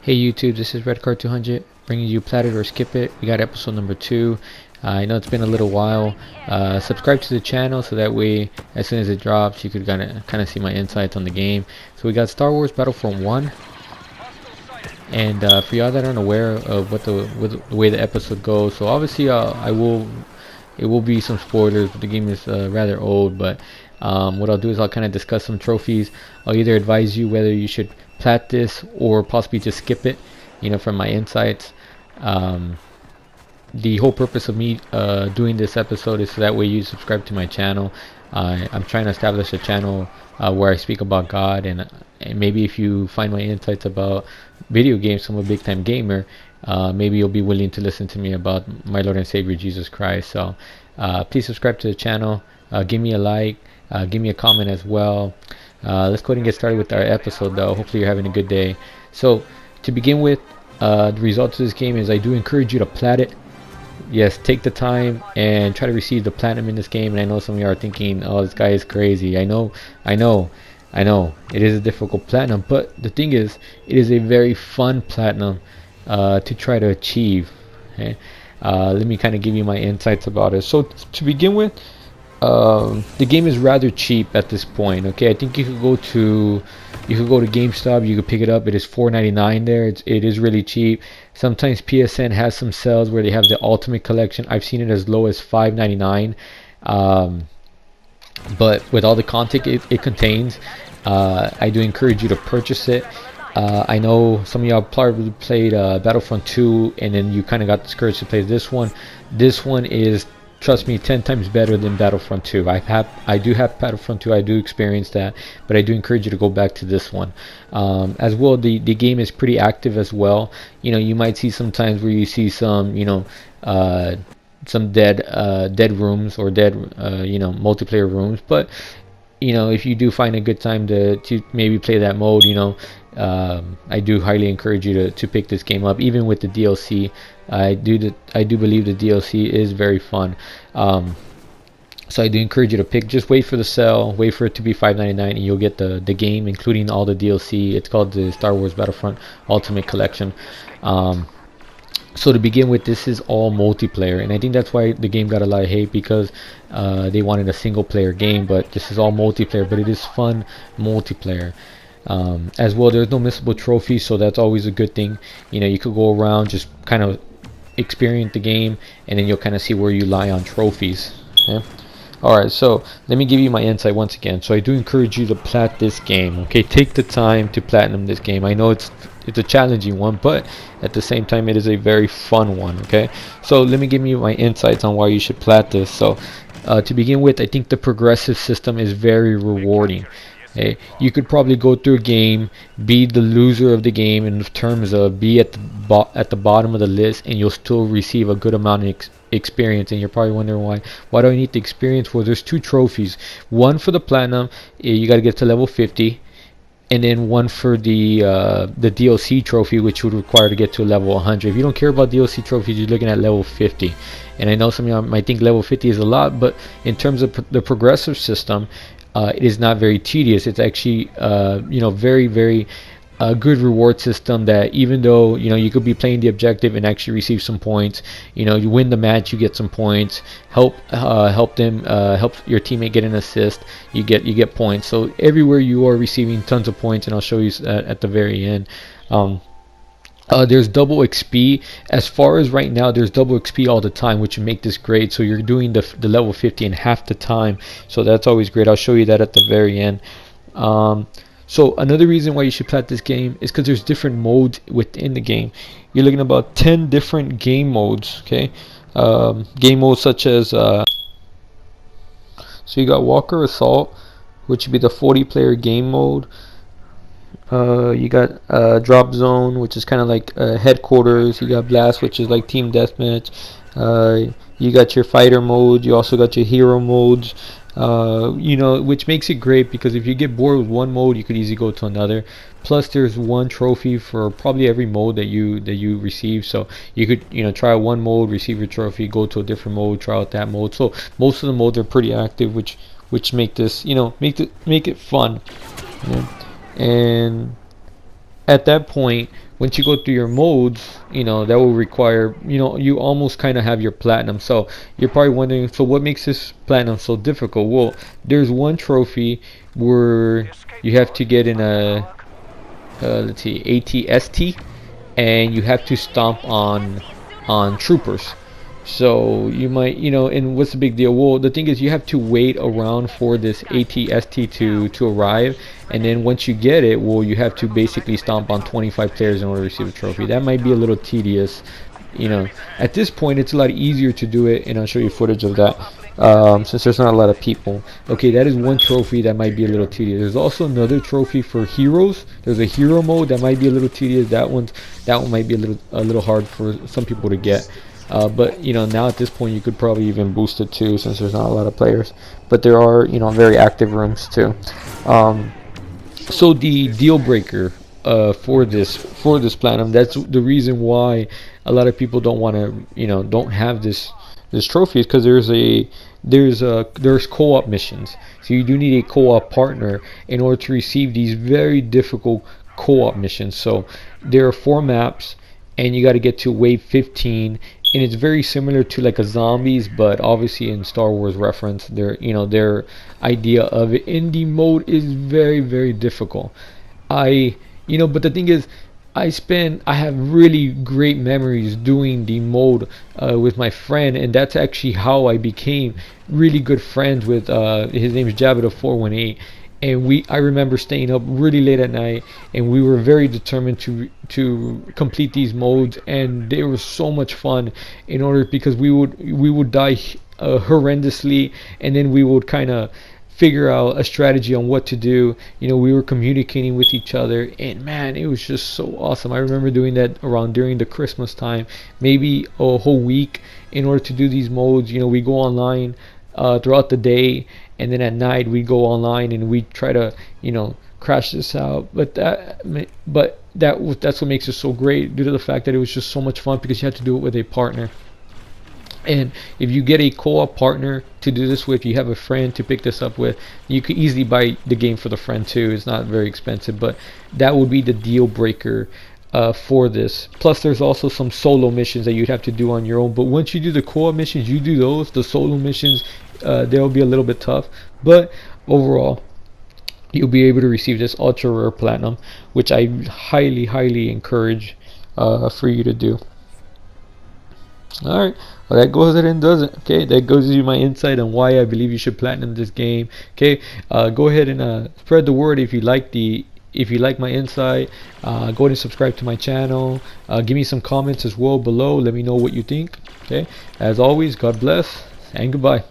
Hey YouTube, this is Redcard200 bringing you Plat It or Skip It. We got episode number 2. I know it's been a little while. Subscribe to the channel so that way as soon as it drops you could kind of see my insights on the game. So we got Star Wars Battlefront 1. And for y'all that aren't aware of what the way the episode goes, so obviously it will be some spoilers, but the game is rather old. But what I'll do is I'll kind of discuss some trophies. I'll either advise you whether you should plat this or possibly just skip it, from my insights. The whole purpose of me doing this episode is so that way you subscribe to my channel. I'm trying to establish a channel where I speak about God, and maybe if you find my insights about video games, I'm a big time gamer, maybe you'll be willing to listen to me about my Lord and Savior Jesus Christ. So please subscribe to the channel, give me a like, give me a comment as well. Let's go ahead and get started with our episode though. Hopefully you're having a good day. So to begin with, the results of this game is I do encourage you to plat it. Yes, take the time and try to receive the platinum in this game. And I know some of you are thinking, oh, this guy is crazy. I know it is a difficult platinum, but the thing is, it is a very fun platinum to try to achieve. Okay? Let me kind of give you my insights about it. So to begin with, the game is rather cheap at this point. Okay, I think you could go to GameStop, you could pick it up. It is $4.99 there. It is really cheap. Sometimes PSN has some sales where they have the Ultimate Collection. I've seen it as low as $5.99. But with all the content it contains, I do encourage you to purchase it. I know some of y'all probably played Battlefront 2 and then you kind of got discouraged to play this one. This one is, trust me, 10 times better than Battlefront 2. I do have Battlefront 2, I do experience that, but I do encourage you to go back to this one. As well, the game is pretty active as well. You might see sometimes where you see some dead rooms or dead multiplayer rooms, but if you do find a good time to maybe play that mode, I do highly encourage you to pick this game up, even with the DLC. I do believe the DLC is very fun. So I do encourage you to just wait for the sale, wait for it to be $5.99, and you'll get the game including all the DLC. It's called the Star Wars Battlefront Ultimate Collection. So to begin with, this is all multiplayer, and I think that's why the game got a lot of hate, because they wanted a single player game, but this is all multiplayer, but it is fun multiplayer. As well, there's no missable trophies, so that's always a good thing. You could go around just kind of experience the game, and then you'll kind of see where you lie on trophies. Okay? Alright, so let me give you my insight once again. So I do encourage you to plat this game. Okay, take the time to platinum this game. I know it's a challenging one, but at the same time it is a very fun one. Okay, so let me give you my insights on why you should plat this. So to begin with, I think the progressive system is very rewarding. Okay? You could probably go through a game, be the loser of the game in terms of be at the bottom of the list, and you'll still receive a good amount of experience. And you're probably wondering why do I need the experience? Well, there's 2 trophies. One for the platinum, you got to get to level 50, and then one for the DLC trophy, which would require to get to level 100. If you don't care about DLC trophies, you're looking at level 50. And I know some of y'all might think level 50 is a lot, but in terms of the progressive system, it is not very tedious. It's actually very, very good reward system, that even though you could be playing the objective and actually receive some points, you win the match, you get some points, help your teammate get an assist, you get points. So everywhere you are receiving tons of points, and I'll show you at the very end. There's double XP. As far as right now, there's double XP all the time, which would make this great. So you're doing the level 50 in half the time, so that's always great. I'll show you that at the very end. So another reason why you should plat this game is because there's different modes within the game. You're looking at about 10 different game modes. Okay, game modes such as so you got Walker Assault, which would be the 40-player game mode. You got Drop Zone, which is kind of like Headquarters. You got Blast, which is like Team Deathmatch. You got your Fighter mode. You also got your Hero modes. Which makes it great, because if you get bored with one mode, you could easily go to another. Plus, there's one trophy for probably every mode that you receive. So you could try one mode, receive your trophy, go to a different mode, try out that mode. So most of the modes are pretty active, which make this make it fun. And at that point, once you go through your modes, that will require, you almost kind of have your platinum. So you're probably wondering, so what makes this platinum so difficult? Well, there's one trophy where you have to get in a let's see, ATST, and you have to stomp on troopers. So you might, and what's the big deal? Well, the thing is, you have to wait around for this ATST to arrive, and then once you get it, well, you have to basically stomp on 25 players in order to receive a trophy. That might be a little tedious. At this point, it's a lot easier to do it, and I'll show you footage of that. Since there's not a lot of people. Okay, that is one trophy that might be a little tedious. There's also another trophy for heroes. There's a hero mode that might be a little tedious. That one might be a little hard for some people to get. But now at this point you could probably even boost it too, since there's not a lot of players. But there are very active rooms too. So the deal breaker for this platinum, that's the reason why a lot of people don't want to don't have this trophy, is because there's co-op missions. So you do need a co-op partner in order to receive these very difficult co-op missions. So there are 4 maps, and you got to get to wave 15, and it's very similar to like a zombies, but obviously in Star Wars reference, their idea of it in the mode is very, very difficult. But the thing is, I have really great memories doing the mode with my friend, and that's actually how I became really good friends with his name is Jabba418, and I remember staying up really late at night, and we were very determined to complete these modes, and they were so much fun because we would die horrendously, and then we would kind of figure out a strategy on what to do. We were communicating with each other, and man, it was just so awesome. I remember doing that during the Christmas time, maybe a whole week, in order to do these modes. We go online throughout the day, and then at night we go online and we try to crash this out. But that's what makes it so great, due to the fact that it was just so much fun, because you had to do it with a partner. And if you get a co-op partner to do this with, you have a friend to pick this up with, you could easily buy the game for the friend too. It's not very expensive, but that would be the deal breaker for this. Plus there's also some solo missions that you'd have to do on your own, but once you do the co-op missions, you do those. The solo missions, they'll be a little bit tough, but overall you'll be able to receive this ultra rare platinum, which I highly encourage for you to do. Alright, well, that goes ahead and does it. Okay, that gives you my insight on why I believe you should platinum this game. Okay, go ahead and spread the word if you like my insight. Go ahead and subscribe to my channel. Give me some comments as well below. Let me know what you think. Okay, as always, God bless and goodbye.